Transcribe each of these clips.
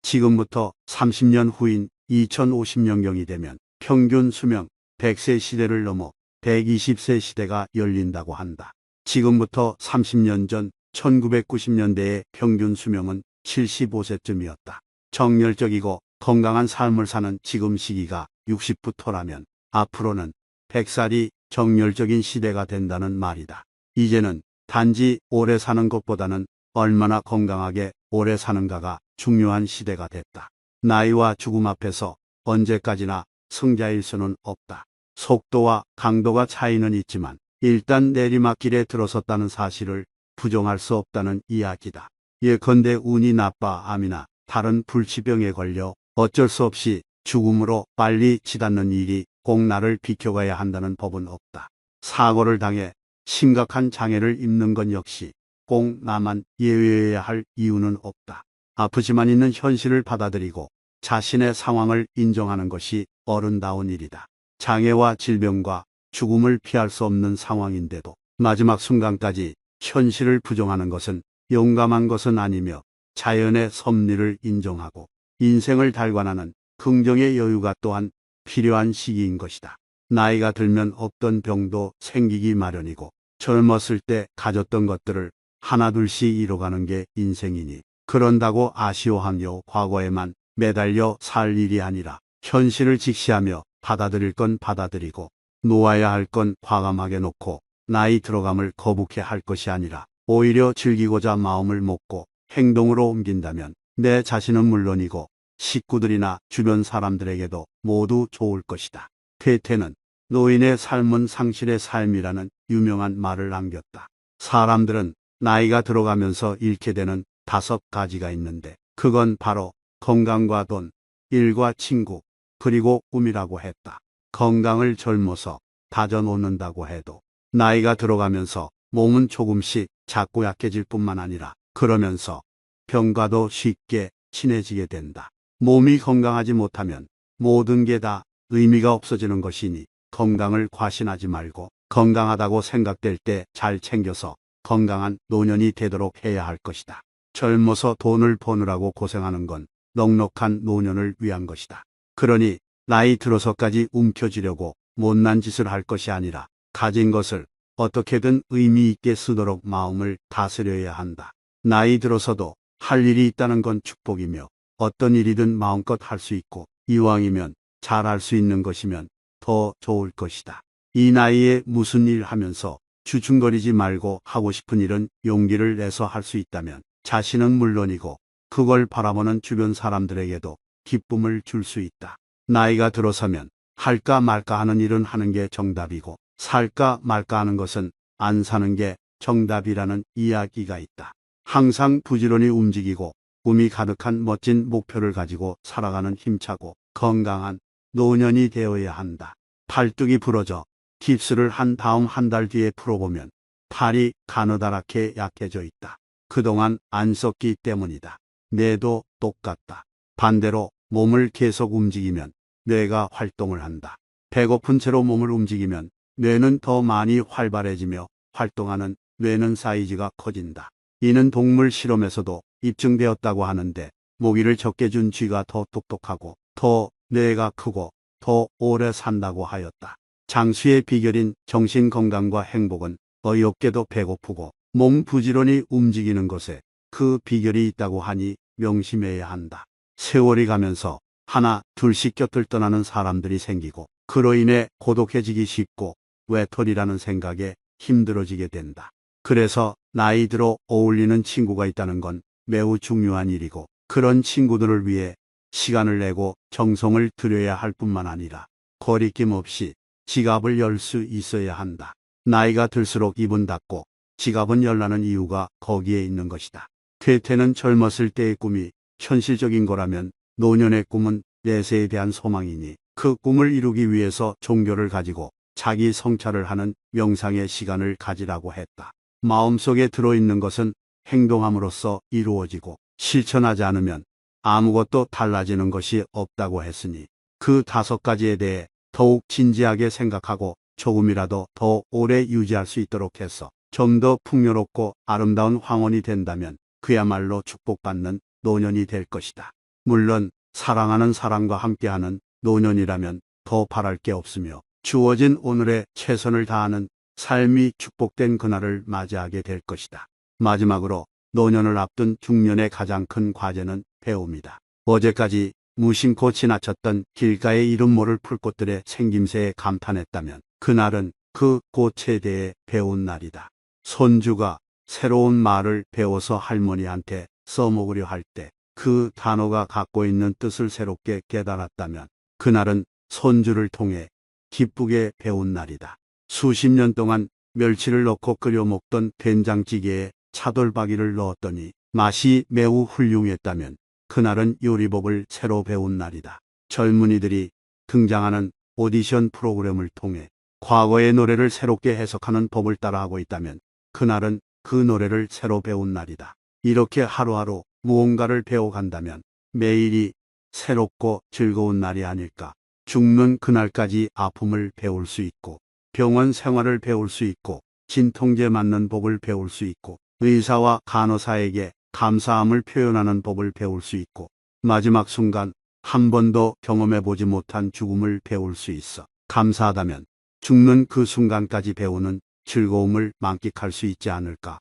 지금부터 30년 후인 2050년경이 되면 평균 수명 100세 시대를 넘어 120세 시대가 열린다고 한다. 지금부터 30년 전 1990년대의 평균 수명은 75세쯤이었다. 정열적이고 건강한 삶을 사는 지금 시기가 60부터라면 앞으로는 100살이 정열적인 시대가 된다는 말이다. 이제는 단지 오래 사는 것보다는 얼마나 건강하게 오래 사는가가 중요한 시대가 됐다. 나이와 죽음 앞에서 언제까지나 승자일 수는 없다. 속도와 강도가 차이는 있지만 일단 내리막길에 들어섰다는 사실을 부정할 수 없다는 이야기다. 예컨대 운이 나빠 암이나 다른 불치병에 걸려 어쩔 수 없이 죽음으로 빨리 치닫는 일이 꼭 나를 비켜가야 한다는 법은 없다. 사고를 당해 심각한 장애를 입는 건 역시 꼭 나만 예외여야 할 이유는 없다. 아프지만 있는 현실을 받아들이고 자신의 상황을 인정하는 것이 어른다운 일이다. 장애와 질병과 죽음을 피할 수 없는 상황인데도 마지막 순간까지 현실을 부정하는 것은 용감한 것은 아니며 자연의 섭리를 인정하고 인생을 달관하는 긍정의 여유가 또한 필요한 시기인 것이다. 나이가 들면 없던 병도 생기기 마련이고 젊었을 때 가졌던 것들을 하나둘씩 잃어가는 게 인생이니 그런다고 아쉬워하며 과거에만 매달려 살 일이 아니라 현실을 직시하며 받아들일 건 받아들이고 놓아야 할 건 과감하게 놓고 나이 들어감을 거북해 할 것이 아니라 오히려 즐기고자 마음을 먹고 행동으로 옮긴다면 내 자신은 물론이고 식구들이나 주변 사람들에게도 모두 좋을 것이다. 퇴퇴는 노인의 삶은 상실의 삶이라는 유명한 말을 남겼다. 사람들은 나이가 들어가면서 잃게 되는 5가지가 있는데 그건 바로 건강과 돈, 일과 친구, 그리고 꿈이라고 했다. 건강을 젊어서 다져놓는다고 해도 나이가 들어가면서 몸은 조금씩 자꾸 약해질 뿐만 아니라 그러면서 병과도 쉽게 친해지게 된다. 몸이 건강하지 못하면 모든 게 다 의미가 없어지는 것이니 건강을 과신하지 말고 건강하다고 생각될 때 잘 챙겨서 건강한 노년이 되도록 해야 할 것이다. 젊어서 돈을 버느라고 고생하는 건 넉넉한 노년을 위한 것이다. 그러니 나이 들어서까지 움켜쥐려고 못난 짓을 할 것이 아니라 가진 것을 어떻게든 의미 있게 쓰도록 마음을 다스려야 한다. 나이 들어서도 할 일이 있다는 건 축복이며 어떤 일이든 마음껏 할 수 있고 이왕이면 잘할 수 있는 것이면 더 좋을 것이다. 이 나이에 무슨 일 하면서 주춤거리지 말고 하고 싶은 일은 용기를 내서 할 수 있다면 자신은 물론이고 그걸 바라보는 주변 사람들에게도 기쁨을 줄 수 있다. 나이가 들어서면 할까 말까 하는 일은 하는 게 정답이고 살까 말까 하는 것은 안 사는 게 정답이라는 이야기가 있다. 항상 부지런히 움직이고 꿈이 가득한 멋진 목표를 가지고 살아가는 힘차고 건강한 노년이 되어야 한다. 팔뚝이 부러져 깁스를 한 다음 한 달 뒤에 풀어보면 팔이 가느다랗게 약해져 있다. 그동안 안 썼기 때문이다. 뇌도 똑같다. 반대로 몸을 계속 움직이면 뇌가 활동을 한다. 배고픈 채로 몸을 움직이면 뇌는 더 많이 활발해지며 활동하는 뇌는 사이즈가 커진다. 이는 동물 실험에서도 입증되었다고 하는데 모기를 적게 준 쥐가 더 똑똑하고 더 뇌가 크고 더 오래 산다고 하였다. 장수의 비결인 정신건강과 행복은 어이없게도 배고프고 몸 부지런히 움직이는 것에 그 비결이 있다고 하니 명심해야 한다. 세월이 가면서 하나 둘씩 곁을 떠나는 사람들이 생기고 그로 인해 고독해지기 쉽고 외톨이라는 생각에 힘들어지게 된다. 그래서 나이 들어 어울리는 친구가 있다는 건 매우 중요한 일이고 그런 친구들을 위해 시간을 내고 정성을 들여야 할 뿐만 아니라 거리낌 없이 지갑을 열 수 있어야 한다. 나이가 들수록 입은 닫고 지갑은 열라는 이유가 거기에 있는 것이다. 퇴퇴는 젊었을 때의 꿈이 현실적인 거라면 노년의 꿈은 내세에 대한 소망이니 그 꿈을 이루기 위해서 종교를 가지고 자기 성찰을 하는 명상의 시간을 가지라고 했다. 마음속에 들어있는 것은 행동함으로써 이루어지고 실천하지 않으면 아무것도 달라지는 것이 없다고 했으니 그 5가지에 대해 더욱 진지하게 생각하고 조금이라도 더 오래 유지할 수 있도록 해서 좀 더 풍요롭고 아름다운 황혼이 된다면 그야말로 축복받는 노년이 될 것이다. 물론 사랑하는 사람과 함께하는 노년이라면 더 바랄 게 없으며 주어진 오늘에 최선을 다하는 삶이 축복된 그날을 맞이하게 될 것이다. 마지막으로 노년을 앞둔 중년의 가장 큰 과제는 배움이다. 어제까지 무심코 지나쳤던 길가의 이름 모를 풀꽃들의 생김새에 감탄했다면 그날은 그 꽃에 대해 배운 날이다. 손주가 새로운 말을 배워서 할머니한테 써먹으려 할 때 그 단어가 갖고 있는 뜻을 새롭게 깨달았다면 그날은 손주를 통해 기쁘게 배운 날이다. 수십 년 동안 멸치를 넣고 끓여 먹던 된장찌개에 차돌박이를 넣었더니 맛이 매우 훌륭했다면 그날은 요리법을 새로 배운 날이다. 젊은이들이 등장하는 오디션 프로그램을 통해 과거의 노래를 새롭게 해석하는 법을 따라하고 있다면 그날은 그 노래를 새로 배운 날이다. 이렇게 하루하루 무언가를 배워간다면 매일이 새롭고 즐거운 날이 아닐까. 죽는 그날까지 아픔을 배울 수 있고 병원 생활을 배울 수 있고 진통제 맞는 법을 배울 수 있고 의사와 간호사에게 감사함을 표현하는 법을 배울 수 있고 마지막 순간 한 번도 경험해보지 못한 죽음을 배울 수 있어 감사하다면 죽는 그 순간까지 배우는 즐거움을 만끽할 수 있지 않을까.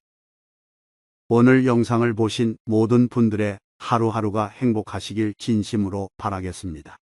오늘 영상을 보신 모든 분들의 하루하루가 행복하시길 진심으로 바라겠습니다.